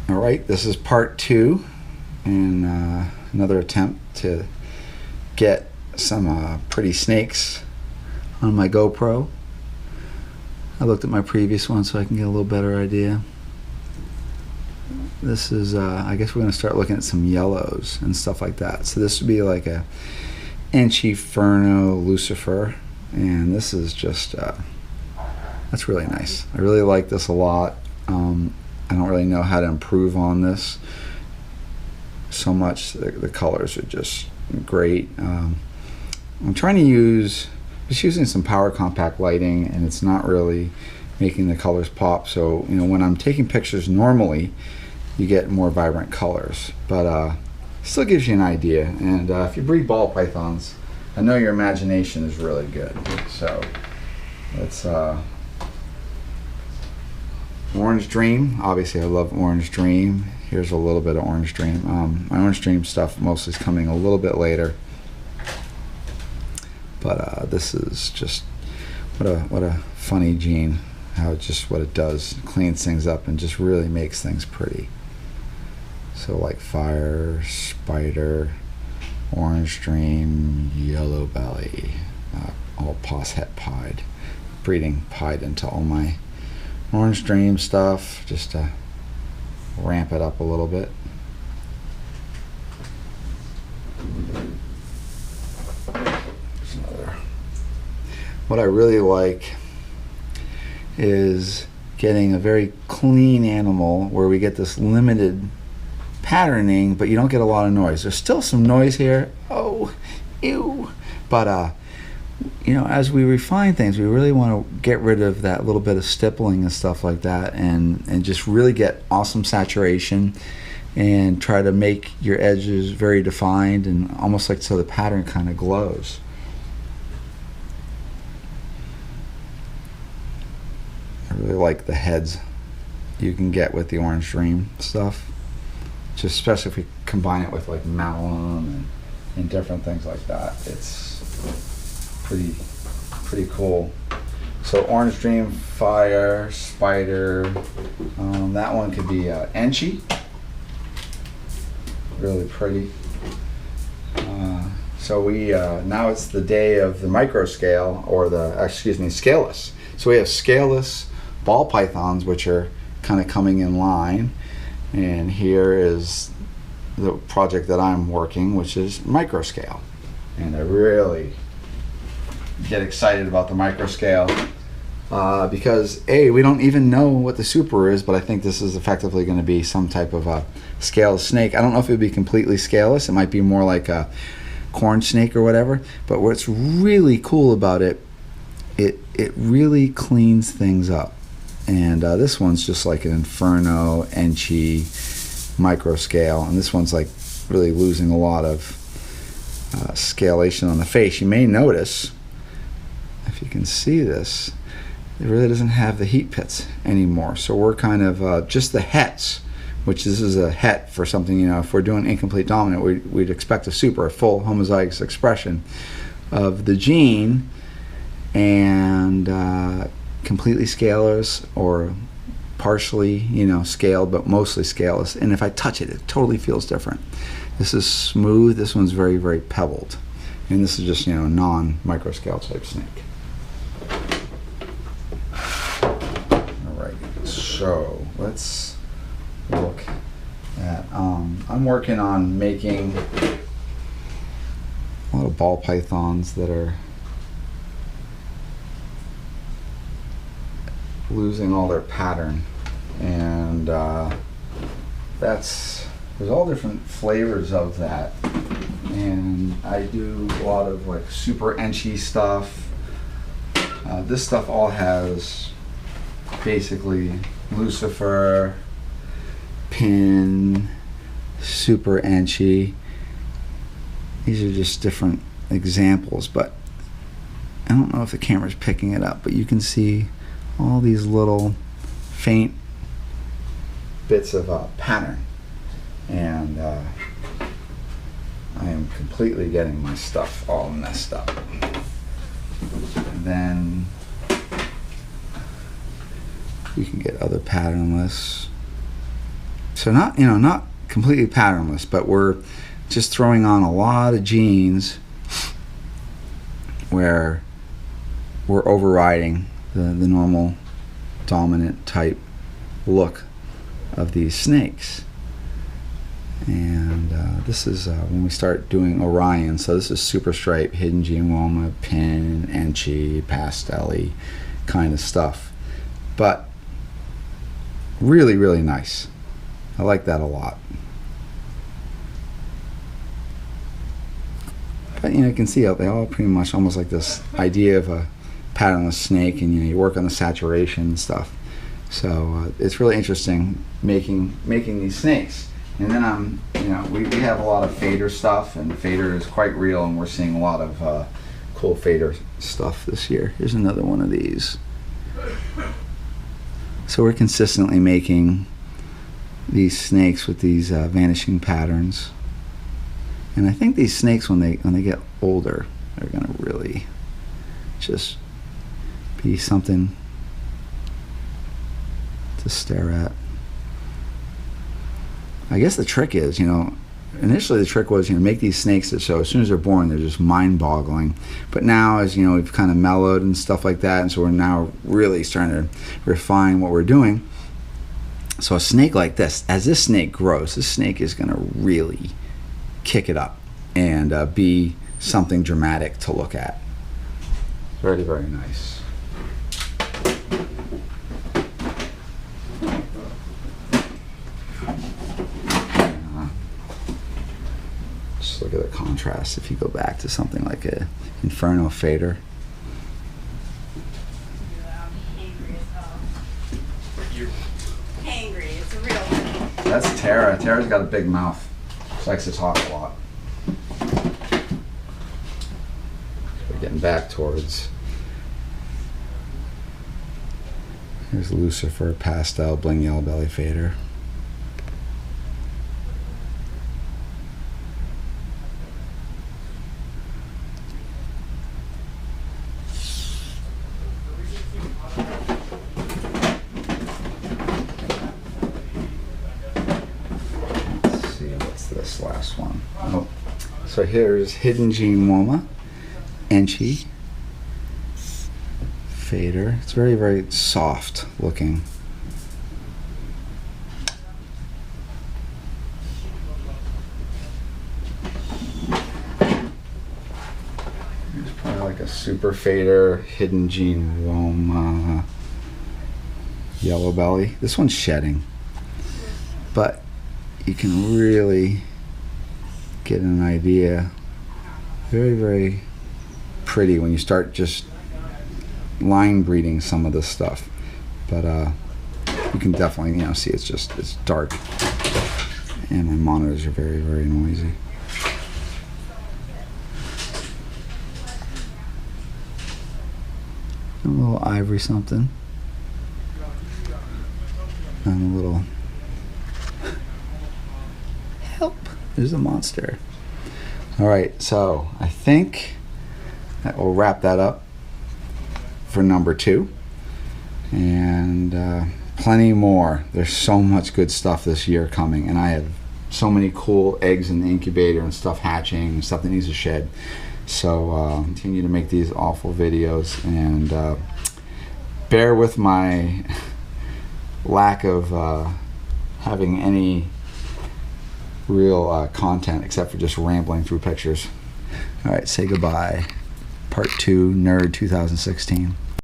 All right, this is part 2 and another attempt to get some pretty snakes on my GoPro. I looked at my previous one so I can get a little better idea. This is, I guess we're going to start looking at some yellows and stuff like that. So this would be like a Inferno Lucifer, and this is just, that's really nice. I really like this a lot. I don't really know how to improve on this so much. The colors are just great. I'm trying to just using some power compact lighting, and it's not really making the colors pop. So, you know, when I'm taking pictures normally, you get more vibrant colors, but still gives you an idea. And if you breed ball pythons, I know your imagination is really good. So let's Orange Dream. Obviously I love Orange Dream. Here's a little bit of Orange Dream. My Orange Dream stuff mostly is coming a little bit later, but this is just what a funny gene. How just what it does, cleans things up and just really makes things pretty. So like Fire, Spider, Orange Dream, Yellow Belly, all posset pied, breeding pied into all my Orange Dream stuff, just to ramp it up a little bit. There's another. What I really like is getting a very clean animal where we get this limited patterning, but you don't get a lot of noise. There's still some noise here. Oh, ew. But you know, as we refine things, we really want to get rid of that little bit of stippling and stuff like that, and just really get awesome saturation and try to make your edges very defined and almost like so the pattern kind of glows. I really like the heads you can get with the Orange Dream stuff, just especially if we combine it with like malum and different things like that. It's pretty cool. So Orange Dream, Fire, Spider, that one could be Enchi, really pretty. So we now it's the day of the micro scale, or scaleless. So we have scaleless ball pythons, which are kind of coming in line, and here is the project that I'm working, which is micro scale, and I really get excited about the micro scale because we don't even know what the super is, but I think this is effectively going to be some type of a scaleless snake. I don't know if it would be completely scaleless. It might be more like a corn snake or whatever, but what's really cool about it really cleans things up. And this one's just like an Inferno Enchi micro scale, and this one's like really losing a lot of scalation on the face. You may notice, if you can see this, it really doesn't have the heat pits anymore. So we're kind of just the hets, which this is a het for something, you know, if we're doing incomplete dominant, we'd expect a super, a full homozygous expression of the gene, and completely scaleless or partially, you know, scaled, but mostly scaleless. And if I touch it, it totally feels different. This is smooth. This one's very, very pebbled. And this is just, you know, non-micro scale type snake. Alright, so let's look at, I'm working on making a lot of ball pythons that are losing all their pattern, and there's all different flavors of that, and I do a lot of like super Enchi stuff. This stuff all has basically Lucifer, Pin, super Enchi. These are just different examples, but I don't know if the camera's picking it up, but you can see all these little faint bits of pattern, and I am completely getting my stuff all messed up. And then we can get other patternless So not, you know, not completely patternless, but we're just throwing on a lot of genes where we're overriding the normal dominant type look of these snakes. And this is when we start doing Orion. So this is super stripe, hidden gene woma, pin, enchi, pastel-y kind of stuff. But really, really nice. I like that a lot. But you know, you can see how they all pretty much almost like this idea of a patternless snake, and you know, you work on the saturation and stuff. So it's really interesting making these snakes. And then you know, we have a lot of fader stuff, and fader is quite real, and we're seeing a lot of cool fader stuff this year. Here's another one of these. So we're consistently making these snakes with these vanishing patterns. And I think these snakes, when they get older, they're gonna really just be something to stare at. I guess the trick is, you know, initially the trick was, you know, make these snakes that so as soon as they're born, they're just mind-boggling. But now, as you know, we've kind of mellowed and stuff like that, and so we're now really starting to refine what we're doing. So a snake like this, as this snake grows, this snake is gonna really kick it up and be something dramatic to look at. Very, very nice. Just look at the contrast if you go back to something like a Inferno fader. Hangry, it's a real one. That's Tara. Tara's got a big mouth. She likes to talk a lot. We're getting back towards. Here's Lucifer, pastel, bling yellow belly fader. This last one. Oh. So here's hidden gene woma, enchi, fader. It's very, very soft looking. Here's probably like a super fader, hidden gene woma, yellow belly. This one's shedding, but you can really get an idea. Very, very pretty when you start just line breeding some of this stuff. But you can definitely, you know, see it's dark. And my monitors are very, very noisy. A little ivory something. And a little help. There's a monster. All right, so I think that will wrap that up for number 2. And plenty more. There's so much good stuff this year coming, and I have so many cool eggs in the incubator and stuff hatching, stuff that needs to shed. So continue to make these awful videos, and bear with my lack of having any real content except for just rambling through pictures. All right, say goodbye. Part 2, Nerd 2016.